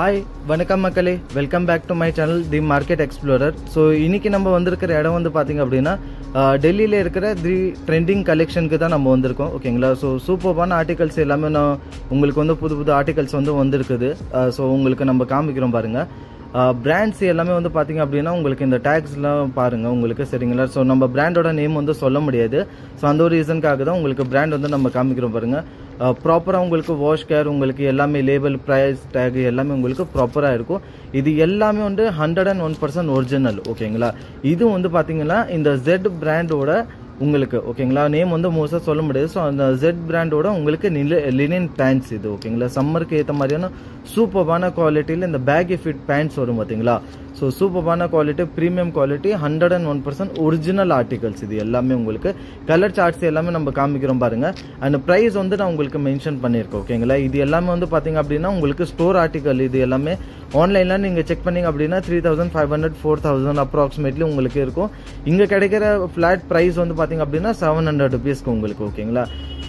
Hi வணக்கம் மக்களே, welcome back to my channel the market explorer. So இன்னைக்கு நம்ம வந்திருக்கிற இடம் வந்து பார்த்தீங்க அப்படின்னா டெல்லியில் இருக்கிற தி ட்ரெண்டிங் கலெக்ஷனுக்கு தான் நம்ம வந்திருக்கோம். ஓகேங்களா? ஸோ சூப்பர்பான ஆர்டிகல்ஸ் எல்லாமே நான் உங்களுக்கு வந்து புது புது ஆர்டிகல்ஸ் வந்து வந்திருக்குது. ஸோ உங்களுக்கு நம்ம காமிக்கிறோம் பாருங்கள். பிராண்ட்ஸ் எல்லாமே வந்து பார்த்தீங்க அப்படின்னா உங்களுக்கு இந்த டேக்ஸ்லாம் பாருங்கள் உங்களுக்கு, சரிங்களா? ஸோ நம்ம பிராண்டோட நேம் வந்து சொல்ல முடியாது. ஸோ அந்த ஒரு ரீசனுக்காக தான் உங்களுக்கு பிராண்ட் வந்து நம்ம காமிக்கிறோம் பாருங்கள். ப்ராப்பராக உங்களுக்கு வாஷ் கேர், உங்களுக்கு எல்லாமே லேபிள், ப்ரைஸ் டேக் எல்லாமே உங்களுக்கு ப்ராப்பராக இருக்கும். இது எல்லாமே வந்து 101% ஒரிஜினல். ஓகேங்களா? இது வந்து பார்த்தீங்கன்னா இந்த Z பிராண்டோட உங்களுக்கு, ஓகேங்களா, நேம் வந்து மோஸ்ட்டாக சொல்ல முடியாது. ஸோ அந்த Z பிராண்டோட உங்களுக்கு லினன் பேண்ட்ஸ் இது. ஓகேங்களா? சம்மருக்கு ஏற்ற மாதிரியான சூப்பர்பான குவாலிட்டியில் இந்த பேக்கி ஃபிட் பேண்ட்ஸ் வரும் பார்த்தீங்களா? ஸோ சூப்பர்பான quality, premium quality, 101% original articles இது எல்லாமே. உங்களுக்கு கலர் சார்ட்ஸ் எல்லாமே நம்ம காமிக்கிறோம் பாருங்க. அண்ட் ப்ரைஸ் வந்து நான் உங்களுக்கு மென்ஷன் பண்ணியிருக்கேன். ஓகேங்களா? இது எல்லாமே வந்து பார்த்தீங்க அப்படின்னா உங்களுக்கு ஸ்டோர் ஆர்டிகல். இது எல்லாமே ஆன்லைனில் நீங்கள் செக் பண்ணிங்க அப்படின்னா 3500 4000 அப்ராக்சிமேட்லி உங்களுக்கு இருக்கும். இங்கே கிடைக்கிற ஃப்ளாட் ப்ரைஸ் வந்து பார்த்தீங்க அப்படின்னா 700 ருபீஸ்க்கு உங்களுக்கு. ஓகேங்களா?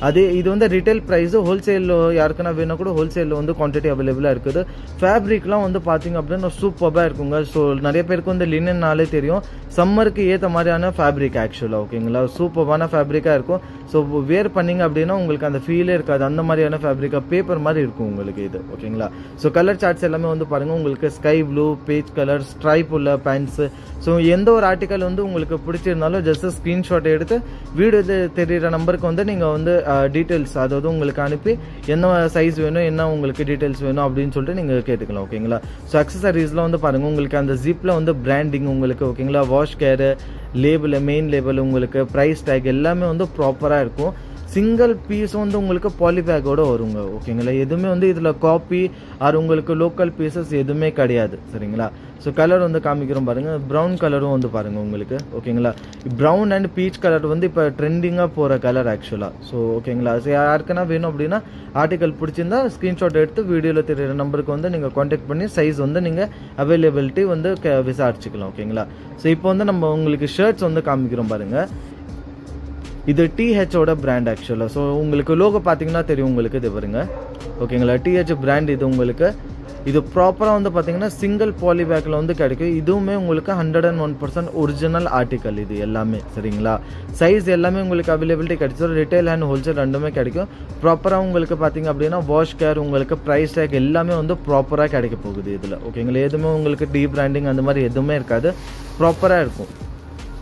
அது இது வந்து ரிட்டைல் ப்ரைஸு. ஹோல்சேல் யாருக்குன்னா வேணா கூட ஹோல்சேலில் வந்து குவான்டிட்டி அவைலபிளாக இருக்குது. ஃபேப்ரிக்லாம் வந்து பார்த்தீங்க அப்படின்னா சூப்பராக இருக்குங்க. ஸோ நிறைய பேருக்கு வந்து லினன்னாலே தெரியும், சம்மருக்கு ஏற்ற மாதிரியான ஃபேப்ரிக் ஆக்சுவலாக. ஓகேங்களா? சூப்பரான ஃபேப்ரிக்காக இருக்கும். ஸோ வேர் பண்ணிங்க அப்படின்னா உங்களுக்கு அந்த ஃபீலே இருக்காது. அந்த மாதிரியான ஃபேப்ரிக்காக பேப்பர் மாதிரி இருக்கும் உங்களுக்கு இது. ஓகேங்களா? ஸோ கலர் சார்ட்ஸ் எல்லாமே வந்து பாருங்கள். உங்களுக்கு sky blue, beige colour, stripe உள்ள பேண்ட்ஸு. ஸோ எந்த ஒரு ஆர்டிக்கல் வந்து உங்களுக்கு பிடிச்சிருந்தாலும் ஜஸ்ட் ஸ்க்ரீன்ஷாட் எடுத்து வீடியோ தெரிகிற நம்பருக்கு வந்து நீங்கள் வந்து டீட்டெயில்ஸ் அதாவது உங்களுக்கு அனுப்பி என்ன சைஸ் வேணும், என்ன உங்களுக்கு டீட்டெயில்ஸ் வேணும் அப்படின்னு சொல்லிட்டு நீங்கள் கேட்டுக்கலாம். ஓகேங்களா? ஸோ அக்சசரிஸ்லாம் வந்து பாருங்கள். உங்களுக்கு அந்த ஜிப்பில் வந்து பிராண்டிங் உங்களுக்கு, ஓகேங்களா, வாஷ் கேரு, லேபிள், மெயின் லேபிள், உங்களுக்கு ப்ரைஸ் டேக் எல்லாமே வந்து ப்ராப்பராக இருக்கும். சிங்கிள் பீஸ் வந்து உங்களுக்கு பாலிபேக்கோட வருங்க. ஓகேங்களா? எதுவுமே வந்து இதில் காப்பி ஆர் உங்களுக்கு லோக்கல் பீசஸ் எதுவுமே கிடையாது. சரிங்களா? ஸோ கலர் வந்து காமிக்கிறோம் பாருங்கள். ப்ரௌன் கலரும் வந்து பாருங்கள் உங்களுக்கு. ஓகேங்களா? ப்ரௌன் அண்ட் பீச் கலர் வந்து இப்போ ட்ரெண்டிங்காக போகிற கலர் ஆக்சுவலாக. ஸோ ஓகேங்களா? ஸோ யாருக்குன்னா வேணும் அப்படின்னா ஆர்டிக்கல் பிடிச்சிருந்தா ஸ்க்ரீன்ஷாட் எடுத்து வீடியோவில் தெரியுற நம்பருக்கு வந்து நீங்கள் கான்டாக்ட் பண்ணி சைஸ் வந்து நீங்கள் அவைலபிலிட்டி வந்து விசாரிச்சுக்கலாம். ஓகேங்களா? ஸோ இப்போ வந்து நம்ம உங்களுக்கு ஷர்ட்ஸ் வந்து காமிக்கிறோம் பாருங்கள். இது THோட பிராண்ட் ஆக்சுவலாக. ஸோ உங்களுக்கு லோகோ பார்த்தீங்கன்னா தெரியும் உங்களுக்கு. இது பாருங்க. ஓகேங்களா? TH பிராண்ட் இது உங்களுக்கு. இது ப்ராப்பராக வந்து பார்த்தீங்கன்னா சிங்கிள் பாலிபேக்கில் வந்து கிடைக்கும். இதுவுமே உங்களுக்கு 101% ஒரிஜினல் ஆர்டிக்கல் இது எல்லாமே. சரிங்களா? சைஸ் எல்லாமே உங்களுக்கு அவைலபிலிட்டி கிடைச்சிடும். ரிட்டைல் அண்ட் ஹோல்சேல் ரெண்டுமே கிடைக்கும். ப்ராப்பராக உங்களுக்கு பார்த்தீங்க அப்படின்னா வாஷ் கேர், உங்களுக்கு ப்ரைஸ் டேக் எல்லாமே வந்து ப்ராப்பராக கிடைக்க போகுது இதில். ஓகேங்களா? எதுவுமே உங்களுக்கு டீ பிராண்டிங் அந்த மாதிரி எதுவுமே இருக்காது. ப்ராப்பராக இருக்கும்.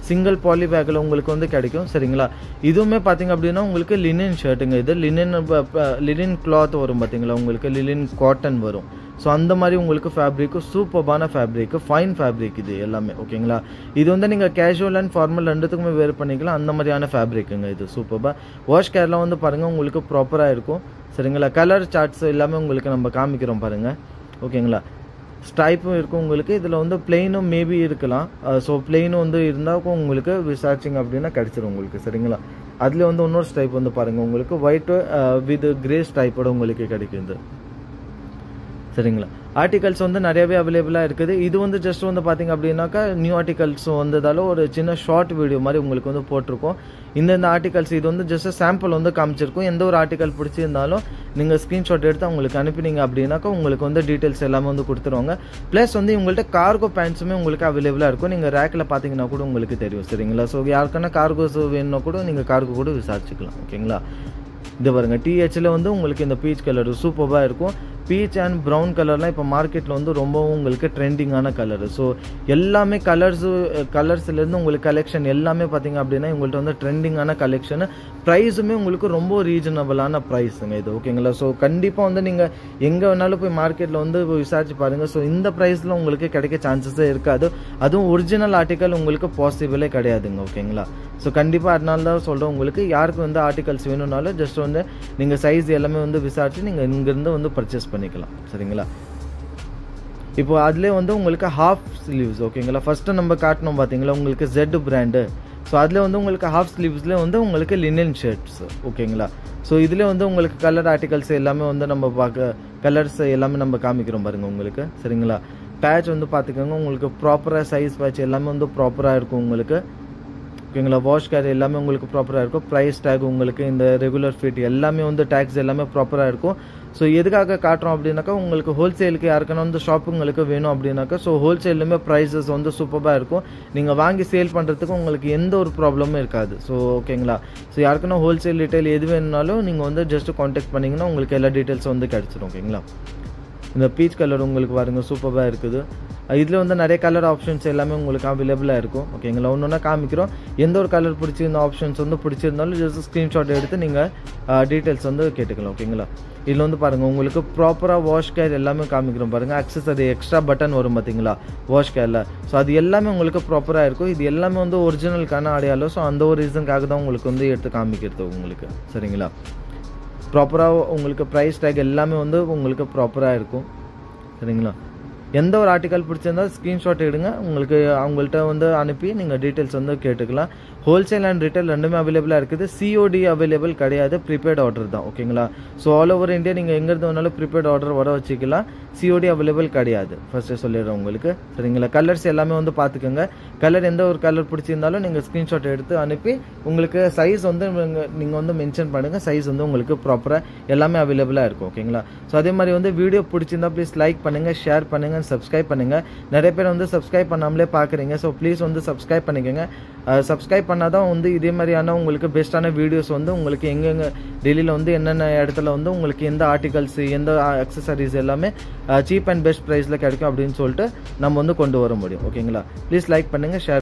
சிங்கிள் பாலி பேக்கில் உங்களுக்கு வந்து கிடைக்கும். சரிங்களா? இதுவுமே பார்த்தீங்க அப்படின்னா உங்களுக்கு லினன் ஷர்ட்டுங்க. இது லினன் கிளாத் வரும் பார்த்தீங்களா? உங்களுக்கு லினன் காட்டன் வரும். ஸோ அந்த மாதிரி உங்களுக்கு ஃபேப்ரிக்கு சூப்பர்பான ஃபேப்ரிக்கு, ஃபைன் ஃபேப்ரிக் இது எல்லாமே. ஓகேங்களா? இது வந்து நீங்கள் கேஷுவல் அண்ட் ஃபார்மல் ரெண்டுத்துக்குமே வேர் பண்ணிக்கலாம். அந்த மாதிரியான ஃபேப்ரிக்குங்க இது. சூப்பராக வாஷ் கேர்லாம் வந்து பாருங்கள் உங்களுக்கு ப்ராப்பராக இருக்கும். சரிங்களா? கலர் சார்ட்ஸ் எல்லாமே உங்களுக்கு நம்ம காமிக்கிறோம் பாருங்கள். ஓகேங்களா? ஸ்ட்ரைப்பும் இருக்கும் உங்களுக்கு. இதில் வந்து பிளெயினும் மேபி இருக்கலாம். ஸோ பிளெயினும் வந்து இருந்தால் உங்களுக்கு விசாரிச்சிங்க அப்படின்னா கிடச்சிரும் உங்களுக்கு. சரிங்களா? அதில் வந்து இன்னொரு ஸ்ட்ரைப் வந்து பாருங்கள் உங்களுக்கு ஒயிட்டு வித் கிரே ஸ்ட்ரைப்போட உங்களுக்கு கிடைக்குது. சரிங்களா? ஆர்டிகல்ஸ் வந்து நிறையவே அவைலபிளாக இருக்குது. இது வந்து ஜஸ்ட் வந்து பார்த்தீங்க அப்படின்னாக்கா நியூ ஆர்டிகல்ஸ் வந்ததால ஒரு சின்ன ஷார்ட் வீடியோ மாதிரி உங்களுக்கு வந்து போட்டிருக்கோம். இந்த ஆர்டிகல்ஸ் இது வந்து ஜஸ்ட் சாம்பிள் வந்து காமிச்சிருக்கோம். எந்த ஒரு ஆர்டிகல் பிடிச்சிருந்தாலும் நீங்கள் ஸ்க்ரீன்ஷாட் எடுத்து அவங்களுக்கு அனுப்பினீங்க அப்படின்னாக்கா உங்களுக்கு வந்து டீட்டெயில்ஸ் எல்லாமே வந்து கொடுத்துருவாங்க. ப்ளஸ் வந்து உங்கள்கிட்ட கார்கோ பேண்ட்ஸுமே உங்களுக்கு அவைலபிளாக இருக்கும். நீங்கள் ரேக்கில் பார்த்தீங்கன்னா கூட உங்களுக்கு தெரியும். சரிங்களா? ஸோ யாருக்கான கார்கோஸ் வேணும்னா கூட நீங்கள் கார்கோ கூட விசாரிச்சுக்கலாம். ஓகேங்களா? இது பாருங்க. THல வந்து உங்களுக்கு இந்த பீச் கலர் சூப்பராக இருக்கும். பீச் அண்ட் ப்ரௌன் கலர்லாம் இப்போ மார்க்கெட்டில் வந்து ரொம்பவும் உங்களுக்கு ட்ரெண்டிங்கான கலரு. ஸோ எல்லாமே கலர்ஸ்லேருந்து உங்களுக்கு கலெக்ஷன் எல்லாமே பார்த்தீங்க அப்படின்னா உங்கள்கிட்ட வந்து ட்ரெண்டிங்கான கலெக்ஷனு. ப்ரைஸுமே உங்களுக்கு ரொம்ப ரீசனபிளான ப்ரைஸுங்க இது. ஓகேங்களா? ஸோ கண்டிப்பாக வந்து நீங்கள் எங்கே வேணாலும் போய் மார்க்கெட்டில் வந்து விசாரிச்சு பாருங்கள். ஸோ இந்த ப்ரைஸில் உங்களுக்கு கிடைக்க சான்சஸே இருக்காது. அதுவும் ஒரிஜினல் ஆர்டிக்கல் உங்களுக்கு பாசிபிளே கிடையாதுங்க. ஓகேங்களா? ஸோ கண்டிப்பாக அதனால தான் சொல்கிறேன் உங்களுக்கு. யாருக்கு வந்து ஆர்டிகல்ஸ் வேணும்னாலும் ஜஸ்ட் வந்து நீங்கள் சைஸ் எல்லாமே வந்து விசாரிச்சு நீங்கள் இங்கேருந்து வந்து பர்ச்சேஸ் பண்ணிக்கலாம். சரிங்களா? இப்போ அதுலேயே வந்து உங்களுக்கு ஹாஃப் ஸ்லீவ்ஸ். ஓகேங்களா? ஃபஸ்ட்டு நம்ம காட்டணும் பார்த்தீங்களா உங்களுக்கு Z பிராண்டு. ஸோ அதில் வந்து உங்களுக்கு ஹாஃப் ஸ்லீவ்ஸில் வந்து உங்களுக்கு லினன் ஷர்ட்ஸ். ஓகேங்களா? ஸோ இதில் வந்து உங்களுக்கு கலர் ஆர்டிகல்ஸ் எல்லாமே வந்து நம்ம கலர்ஸ் எல்லாமே நம்ம காமிக்கிறோம் பாருங்கள் உங்களுக்கு. சரிங்களா? பேட்ச் வந்து பார்த்துக்கோங்க உங்களுக்கு ப்ராப்பராக சைஸ் பேட்ச் எல்லாமே வந்து ப்ராப்பராக இருக்கும் உங்களுக்கு. ஓகேங்களா. வாஷ் கேர் எல்லாமே உங்களுக்கு ப்ராப்பராக இருக்கும். ப்ரைஸ் டேக் உங்களுக்கு இந்த ரெகுலர் ஃபிட் எல்லாமே வந்து டேக்ஸ் எல்லாமே ப்ராப்பராக இருக்கும். ஸோ எதுக்காக காட்டுறோம் அப்படின்னாக்கா உங்களுக்கு ஹோல்சேலுக்கு யாருக்கான வந்து ஷாப்புங்களுக்கு வேணும் அப்படின்னாக்கா ஸோ ஹோல்சேல்லுமே ப்ரைஸஸ் வந்து சூப்பராக இருக்கும். நீங்கள் வாங்கி சேல் பண்ணுறதுக்கு உங்களுக்கு எந்த ஒரு ப்ராப்ளமும் இருக்காது. ஸோ ஓகேங்களா. ஸோ யாருக்குன்னா ஹோல்சேல் ரீட்டைல் எது வேணுனாலும் நீங்கள் வந்து ஜஸ்ட் கான்டாக்ட் பண்ணிங்கன்னா உங்களுக்கு எல்லா டீட்டெயில்ஸும் வந்து கிடச்சிரும். ஓகேங்களா. இந்த பீச் கலர் உங்களுக்கு பாருங்கள் சூப்பராக இருக்குது. இதில் வந்து நிறைய கலர் ஆப்ஷன்ஸ் எல்லாமே உங்களுக்கு அவைலபிளாக இருக்கும். ஓகேங்களா. ஒன்று காமிக்கிறோம். எந்த ஒரு கலர் பிடிச்சிருந்த ஆப்ஷன்ஸ் வந்து பிடிச்சிருந்தாலும் ஜஸ்ட் ஸ்க்ரீன்ஷாட் எடுத்து நீங்கள் டீட்டெயில்ஸ் வந்து கேட்டுக்கலாம். ஓகேங்களா. இதில் வந்து பாருங்கள் உங்களுக்கு ப்ராப்பராக வாஷ் கேர் எல்லாமே காமிக்கிறோம் பாருங்கள். அக்சஸரி எக்ஸ்ட்ரா பட்டன் வரும் பார்த்தீங்களா வாஷ் கேரில். ஸோ அது எல்லாமே உங்களுக்கு ப்ராப்பராக இருக்கும். இது எல்லாமே வந்து ஒரிஜினலுக்கான அடையாளம். ஸோ அந்த ஒரு ரீசனுக்காக தான் உங்களுக்கு வந்து எடுத்து காமிக்கிறது உங்களுக்கு. சரிங்களா. ப்ராப்பராக உங்களுக்கு ப்ரைஸ் டேக் எல்லாமே வந்து உங்களுக்கு ப்ராப்பராக இருக்கும். சரிங்களா. எந்த ஒரு ஆர்டிக்கல் பிடிச்சிருந்தாலும் ஸ்க்ரீன்ஷாட் எடுங்க. உங்களுக்கு அவங்கள்ட்ட வந்து அனுப்பி நீங்கள் டீட்டெயில்ஸ் வந்து கேட்டுக்கலாம். ஹோல்சேல் அண்ட் ரிட்டைல் ரெண்டுமே அவைலபிளாக இருக்குது. சிஓடி அவைலபிள் கிடையாது. ப்ரீபெய்ட் ஆர்டர் தான். ஓகேங்களா. ஸோ ஆல் ஓவர் இந்தியா நீங்கள் எங்கேருந்து வேணாலும் ப்ரீபெய்ட் ஆர்டர் வர வச்சுக்கலாம். சிஓடி அவைலபிள் கிடையாது. ஃபர்ஸ்ட்டு சொல்லிடுறேன் உங்களுக்கு. சரிங்களா. கலர்ஸ் எல்லாமே வந்து பார்த்துக்கோங்க. கலர் எந்த ஒரு கலர் பிடிச்சிருந்தாலும் நீங்கள் ஸ்க்ரீன்ஷாட் எடுத்து அனுப்பி உங்களுக்கு சைஸ் வந்து நீங்கள் வந்து மென்ஷன் பண்ணுங்கள். சைஸ் வந்து உங்களுக்கு ப்ராப்பராக எல்லாமே அவைலபிளாக இருக்கும். ஓகேங்களா. ஸோ அதே மாதிரி வந்து வீடியோ பிடிச்சிருந்தா ப்ளீஸ் லைக் பண்ணுங்கள், ஷேர் பண்ணுங்கள், சப்ஸ்கிரைப் பண்ணுங்கள். நிறைய பேர் வந்து சப்ஸ்கிரைப் பண்ணாமலே பார்க்குறீங்க. ஸோ ப்ளீஸ் வந்து சப்ஸ்கிரைப் பண்ணிக்கோங்க. சப்ஸ்கிரைப் பண்ணால் தான் வந்து இதே மாதிரியான உங்களுக்கு பெஸ்ட்டான வீடியோஸ் வந்து உங்களுக்கு எங்கெங்கே டெல்லியில் வந்து என்னென்ன இடத்துல வந்து உங்களுக்கு எந்த ஆர்டிகல்ஸ் எந்த அக்சசரிஸ் எல்லாமே சீப் அண்ட் பெஸ்ட் ப்ரைஸில் கிடைக்கும் அப்படின்னு சொல்லிட்டு நம்ம வந்து கொண்டு வர முடியும். ஓகேங்களா. ப்ளீஸ் லைக் பண்ணுங்கள், ஷேர்